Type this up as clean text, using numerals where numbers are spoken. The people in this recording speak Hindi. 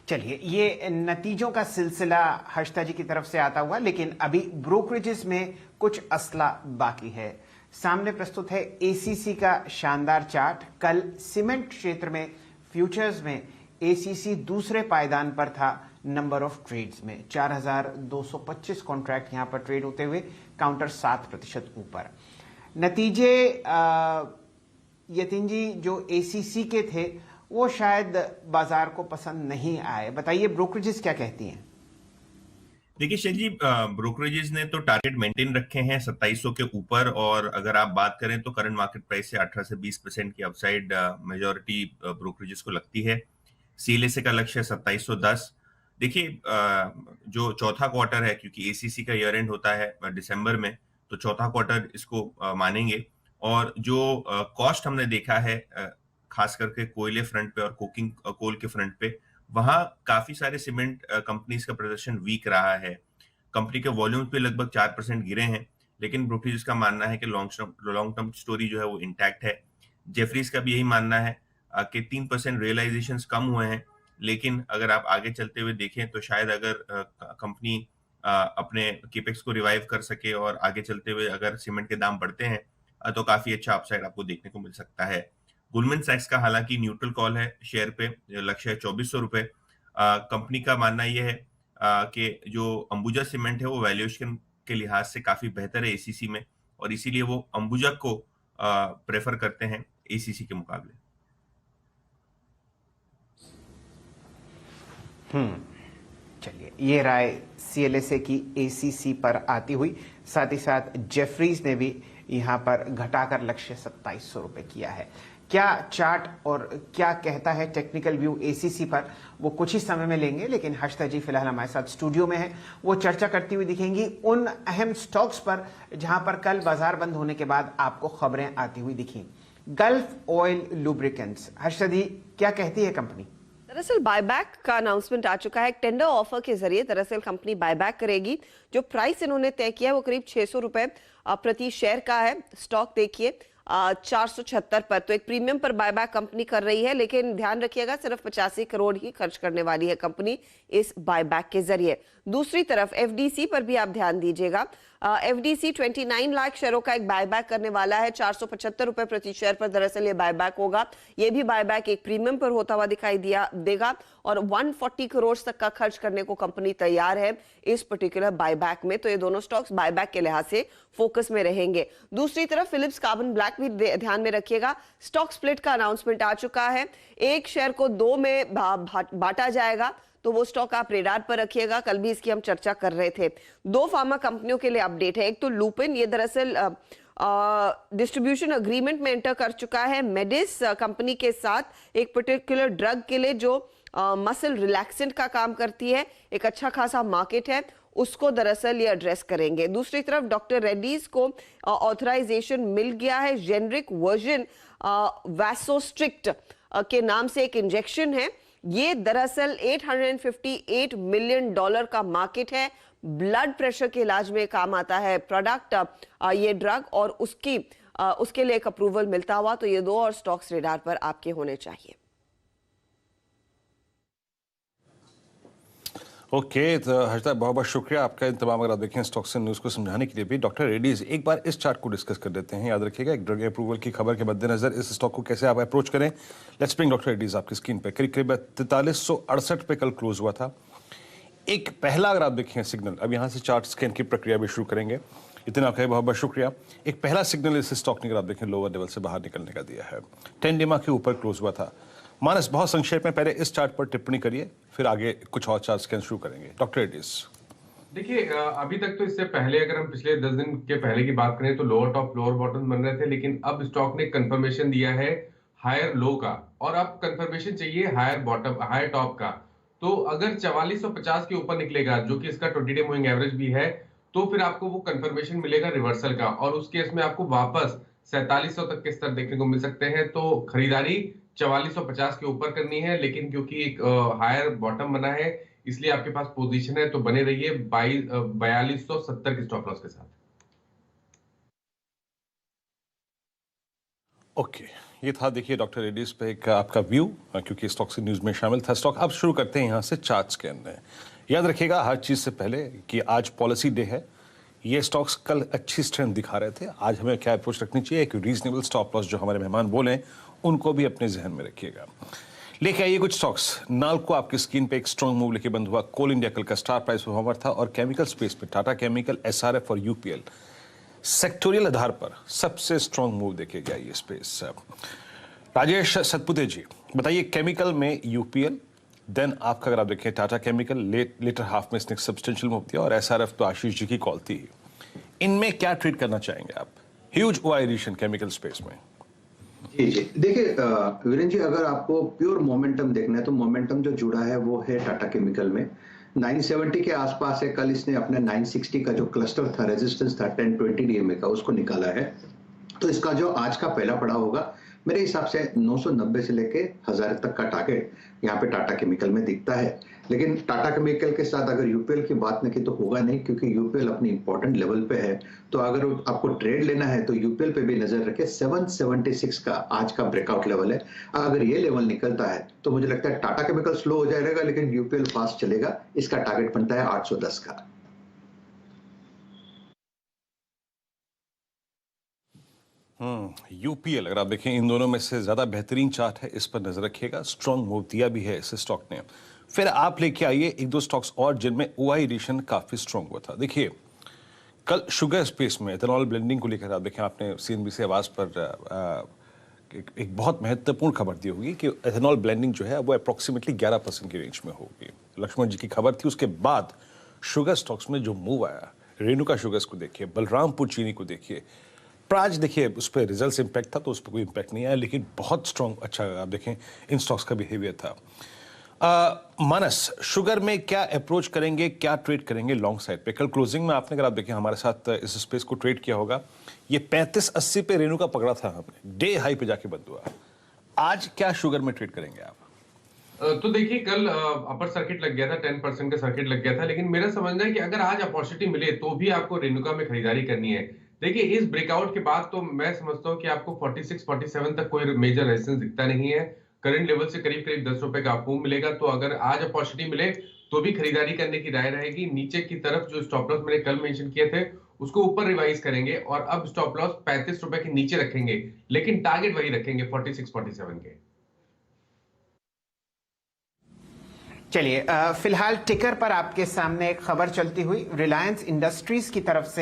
चलिए, ये नतीजों का सिलसिला हर्षता जी की तरफ से आता हुआ, लेकिन अभी ब्रोकरेजेस में कुछ असला बाकी है। सामने प्रस्तुत है एसीसी का शानदार चार्ट। कल सीमेंट क्षेत्र में फ्यूचर्स में एसीसी दूसरे पायदान पर था नंबर ऑफ ट्रेड्स में। 4225 कॉन्ट्रैक्ट यहां पर ट्रेड होते हुए काउंटर 7% ऊपर। नतीजे यतीन जी जो एसीसी के थे वो शायद बाजार को पसंद नहीं आए। बताइए ब्रोकरेजेस क्या कहती हैं? देखिए शेख जी, ब्रोकरेजेस ने तो टारगेट मेंटेन रखे हैं 2700 के ऊपर, और अगर आप बात करें तो करंट मार्केट प्राइस से 18 से 20% की अपसाइड मेजॉरिटी ब्रोकरेजेस को लगती है। सीएलएसए का लक्ष्य है 2710। देखिए, जो चौथा क्वार्टर है, क्योंकि एसीसी का ईयर एंड होता है दिसंबर में, तो चौथा क्वार्टर इसको मानेंगे। और जो कॉस्ट हमने देखा है खास करके कोयले फ्रंट पे और कोकिंग कोल के फ्रंट पे, वहां काफी सारे सीमेंट कंपनीज का प्रदर्शन वीक रहा है। कंपनी के वॉल्यूम पे लगभग 4% गिरे हैं, लेकिन ब्रोकरेज का मानना है कि लॉन्ग टर्म स्टोरी जो है वो इंटैक्ट है। जेफरीज का भी यही मानना है कि 3% रियलाइजेशन कम हुए हैं, लेकिन अगर आप आगे चलते हुए देखें तो शायद अगर कंपनी अपने केपेक्स को रिवाइव कर सके और आगे चलते हुए अगर सीमेंट के दाम बढ़ते हैं तो काफी अच्छा अपसाइड आपको देखने को मिल सकता है। गोल्डमैन सैक्स का हालांकि न्यूट्रल कॉल है शेयर पे, लक्ष्य है 2400 रुपए। कंपनी का मानना यह है कि जो अंबुजा सीमेंट है वो वैल्यूएशन के लिहाज से काफी बेहतर है एसीसी में, और इसीलिए वो अंबुजा को प्रेफर करते हैं एसीसी के मुकाबले। चलिए, ये राय सीएलएसए की एसीसी पर आती हुई। साथ ही साथ जेफरीज ने भी यहां पर घटाकर लक्ष्य 2700 रुपए किया है। क्या चार्ट और क्या कहता है टेक्निकल व्यू एसीसी पर, वो कुछ ही समय में लेंगे, लेकिन हर्षता जी फिलहाल हमारे साथ स्टूडियो में है। वो चर्चा करती हुई दिखेंगी उन अहम स्टॉक्स पर जहां पर कल बाजार बंद होने के बाद आपको खबरें आती हुई दिखी। गल्फ ऑयल लुब्रिकेंट्स, हर्षता जी क्या कहती है कंपनी? दरअसल बायबैक का अनाउंसमेंट आ चुका है। एक टेंडर ऑफर के जरिए दरअसल कंपनी बायबैक करेगी। जो प्राइस इन्होंने तय किया है वो करीब 600 रुपए प्रति शेयर का है। स्टॉक देखिए 476 पर, तो एक प्रीमियम पर बायबैक कंपनी कर रही है, लेकिन ध्यान रखिएगा सिर्फ 85 करोड़ ही खर्च करने वाली है कंपनी इस बायबैक के जरिए। दूसरी तरफ एफडीसी पर भी आप ध्यान दीजिएगा। एफडीसी 29 लाख शेयरों का एक बायबैक करने वाला है। 475 रुपए प्रति शेयर पर दरअसल ये बायबैक होगा। ये भी बायबैक एक प्रीमियम पर होता हुआ दिखाई देगा, और 140 करोड़ तक का खर्च करने को कंपनी तैयार है इस पर्टिकुलर बायबैक में। तो ये दोनों स्टॉक्स बायबैक के लिहाज से फोकस में रहेंगे। दूसरी तरफ फिलिप्स कार्बन ब्लैक भी ध्यान में रखिएगा। स्टॉक स्प्लिट का अनाउंसमेंट आ चुका है। एक शेयर को दो में बांटा जाएगा, तो वो स्टॉक आप रेडार पर रखिएगा। कल भी इसकी हम चर्चा कर रहे थे। दो फार्मा कंपनियों के लिए अपडेट है। एक तो लुपिन, ये दरअसल डिस्ट्रीब्यूशन अग्रीमेंट में एंटर कर चुका है मेडिस कंपनी के साथ एक पर्टिकुलर ड्रग के लिए जो मसल रिलैक्सेंट का काम करती है। एक अच्छा खासा मार्केट है, उसको दरअसल ये एड्रेस करेंगे। दूसरी तरफ डॉक्टर रेड्डीज को ऑथराइजेशन मिल गया है। जेनरिक वर्जन वैसोस्ट्रिक्ट के नाम से एक इंजेक्शन है। ये दरअसल $858 मिलियन का मार्केट है। ब्लड प्रेशर के इलाज में काम आता है प्रोडक्ट ये ड्रग, और उसके लिए एक अप्रूवल मिलता हुआ। तो ये दो और स्टॉक्स रेडार पर आपके होने चाहिए। ओके, तो हर्षदा बहुत बहुत शुक्रिया आपका। इन तमाम अगर आप देखें स्टॉक्स एंड न्यूज़ को समझाने के लिए भी। डॉक्टर रेड्डीज, एक बार इस चार्ट को डिस्कस कर देते हैं। याद रखिएगा एक ड्रग अप्रूवल की खबर के मद्देनजर इस स्टॉक को कैसे आप अप्रोच करें। लेट्स ब्रिंग डॉक्टर रेड्डीज आपकी स्क्रीन पे। करीब करीब 4368 पे कल क्लोज हुआ था। एक पहला अगर आप देखें सिग्नल, अब यहाँ से चार्ट स्कैन की प्रक्रिया भी शुरू करेंगे। इतना आपका बहुत बहुत शुक्रिया। एक पहला सिग्नल इस स्टॉक ने अगर आप देखें लोअर लेवल से बाहर निकलने का दिया है। 10 डिमा के ऊपर क्लोज हुआ था। मानस, बहुत संक्षेप में पहले इस चार्ट पर टिप्पणी करिए, फिर आगे कुछ और चार्ट स्कैन शुरू करेंगे। डॉक्टर रेड्डीज। देखिए, अभी तक तो इससे पहले अगर हम पिछले 10 दिन के पहले की बात करें तो लोअर टॉप लोअर बॉटम बन रहे थे, लेकिन अब स्टॉक ने कंफर्मेशन दिया है हायर लो का, और अब कंफर्मेशन चाहिए हायर बॉटम हायर टॉप का। तो अगर 4450 के ऊपर निकलेगा, जो कि इसका 20 डे मूविंग एवरेज भी है, तो फिर आपको वो कंफर्मेशन मिलेगा रिवर्सल का, और उस केस में आपको वापस 4700 तक के स्तर देखने को मिल सकते हैं। तो खरीदारी 4450 के ऊपर करनी है, लेकिन क्योंकि एक हायर बॉटम बना है इसलिए आपके पास पोजीशन है, तो बने रहिए 4270 के स्टॉप लॉस के साथ। ओके, ये था देखिए डॉक्टर रेड्डीज पे एक आपका व्यू, क्योंकि स्टॉक से न्यूज़ में शामिल था स्टॉक। अब शुरू करते हैं यहाँ से चार्ट स्कैन में। याद रखिएगा हर चीज़ से पहले कि आज पॉलिसी डे है। ये स्टॉक्स कल अच्छी स्ट्रेंथ दिखा रहे थे, आज हमें क्या अप्रोच रखनी चाहिए, एक रीजनेबल स्टॉप लॉस जो हमारे मेहमान बोले उनको भी अपने जहन में रखिएगा। लेके आइए कुछ स्टॉक्स। नाल्को आपकी स्क्रीन पे एक स्ट्रॉन्ग मूव लेके बंद हुआ। कोल इंडिया कल का स्टार प्राइस परफॉर्मर था और केमिकल स्पेस पे टाटा केमिकल, एसआरएफ और यूपीएल सेक्टोरियल आधार पर सबसे स्ट्रॉन्ग मूव देखे गया ये स्पेस। राजेश सतपुते जी बताइए, केमिकल में यूपीएल, देन आपका अगर आप देखें टाटा केमिकल लेटर हाफ में इसने सब्सटेंशियल मूव दिया और एसआरएफ तो आशीष जी की कॉल थी। इनमें क्या ट्रेड करना चाहेंगे आप? Huge OI addition chemical space में। जी जी देखिए वीरेंद्र जी, अगर आपको प्योर मोमेंटम देखना है तो मोमेंटम जो जुड़ा है वो है टाटा केमिकल में 970 के आसपास है। कल इसने अपने 960 का जो क्लस्टर था, रेजिस्टेंस था 10-20 डीएमए का, उसको निकाला है। तो इसका जो आज का पहला पड़ा होगा मेरे हिसाब से 990 से लेके 1000 तक का टारगेट यहाँ पे टाटा केमिकल में दिखता है। लेकिन टाटा केमिकल के साथ अगर यूपीएल की बात न की तो होगा नहीं, क्योंकि यूपीएल अपनी इंपॉर्टेंट लेवल पे है। तो अगर आपको ट्रेड लेना है तो यूपीएल पे भी नजर रखे। 776 का आज का ब्रेकआउट लेवल है। अगर ये लेवल निकलता है तो मुझे लगता है टाटा केमिकल स्लो हो जाएगा, लेकिन यूपीएल फास्ट चलेगा। इसका टारगेट बनता है 810 का। यूपीएल अगर आप देखें इन दोनों में से ज्यादा बेहतरीन चार्ट है, इस पर नजर रखिएगा। स्ट्रॉन्ग मूव दिया भी है इस स्टॉक ने। फिर आप लेके आइए एक दो स्टॉक्स और जिनमें ओआई एडिशन काफी स्ट्रॉन्ग हुआ था। देखिए कल शुगर स्पेस में एथेनॉल ब्लेंडिंग को लेकर आप देखें, आपने सीएनबीसी आवाज पर एक बहुत महत्वपूर्ण खबर दी होगी कि एथेनॉल ब्लेंडिंग जो है वो अप्रोक्सीमेटली 11% की रेंज में होगी। लक्ष्मण जी की खबर थी। उसके बाद शुगर स्टॉक्स में जो मूव आया, रेणुका शुगर्स को देखिए, बलरामपुर चीनी को देखिए, प्राज देखिए उस पर रिजल्ट इंपैक्ट था तो उस पर कोई इंपैक्ट नहीं आया, लेकिन बहुत स्ट्रॉन्ग अच्छा आप देखें इन स्टॉक्स का बिहेवियर था। मानस, शुगर में क्या अप्रोच करेंगे, क्या ट्रेड करेंगे लॉन्ग साइड पे? कल क्लोजिंग में आपने अगर आप देखें हमारे साथ इस स्पेस को ट्रेड किया होगा, ये 3580 पे रेणु का पकड़ा था हमने, डे हाई पे जाके बंद हुआ। आज क्या शुगर में ट्रेड करेंगे आप? तो देखिए कल अपर सर्किट लग गया था, 10% का सर्किट लग गया था, लेकिन मेरा समझना है कि अगर आज अपॉर्चुनिटी मिले तो भी आपको रेणुका में खरीदारी करनी है। देखिए इस ब्रेकआउट के बाद तो मैं समझता हूं कि आपको 46-47 तक कोई मेजर रेजिस्टेंस दिखता नहीं है। करंट लेवल से करीब करीब 10 रुपए का आपको मिलेगा। तो अगर आज अपॉर्चुनिटी मिले तो भी खरीदारी करने की राय रहेगी। नीचे की तरफ जो स्टॉप लॉस मैंने कल मेंशन किए थे उसको ऊपर रिवाइज करेंगे और अब स्टॉप लॉस 35 रुपए के नीचे रखेंगे, लेकिन टारगेट वही रखेंगे 46-47 के। चलिए फिलहाल टिकर पर आपके सामने एक खबर चलती हुई रिलायंस इंडस्ट्रीज की तरफ से